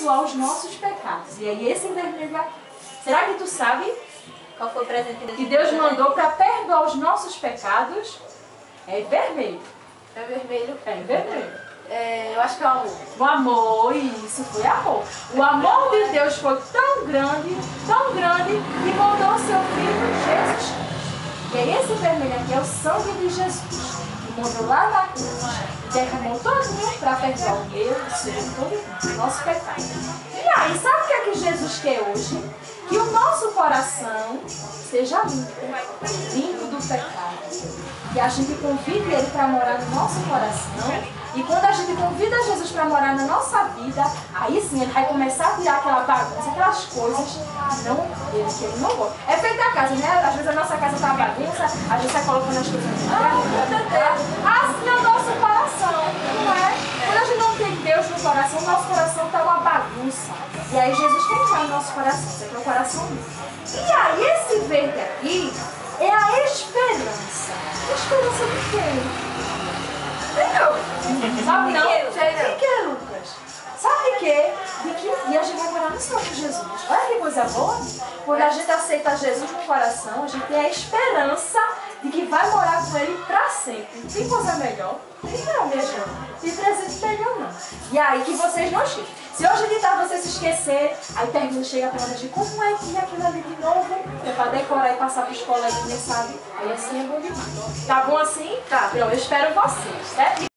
perdoar os nossos pecados. E aí esse vermelho aqui. Será que tu sabe Qual foi o presente que Deus mandou para perdoar os nossos pecados? É vermelho. É vermelho. É vermelho. Eu acho que é o amor. O amor, isso foi amor. O amor de Deus foi tão grande, que mandou o seu filho Jesus. E aí esse vermelho aqui é o sangue de Jesus, que mandou lá na cruz, derramou todinho para perdoar o meu, o seu, todo o nosso pecado. E aí, sabe o que é que Jesus quer hoje? Que o nosso coração seja limpo do pecado. Que a gente convide Ele para morar no nosso coração. E quando a gente convida Jesus para morar na nossa vida, aí sim Ele vai começar a tirar aquela bagunça, aquelas coisas que Ele não gosta. É feito a casa, né? Às vezes a nossa casa está bagunça, a gente está colocando as coisas no lugar. Assim é o nosso coração, não é? Quando a gente não tem Deus no coração, o nosso coração está uma bagunça. E aí Jesus tem que estar no nosso coração, isso aqui é o coração limpo. E aí esse verde aqui é a esperança. Esperança de quem? Sabe não? De que, Lucas? Sabe de quê? De que um dia a gente vai morar no céu com Jesus. Olha que coisa boa. Quando a gente aceita Jesus no coração, a gente tem a esperança de que vai morar com Ele para sempre. Tem coisa melhor? Não, minha gente. Tem presente melhor não. E aí que vocês não esqueçam. Se hoje de tarde você se esquecer, aí pergunta, chega para de como é que é aquilo ali de novo? É para decorar e passar para os coleguinhas, sabe? Aí assim é bom demais. Tá bom assim? Tá. Então eu espero vocês, certo?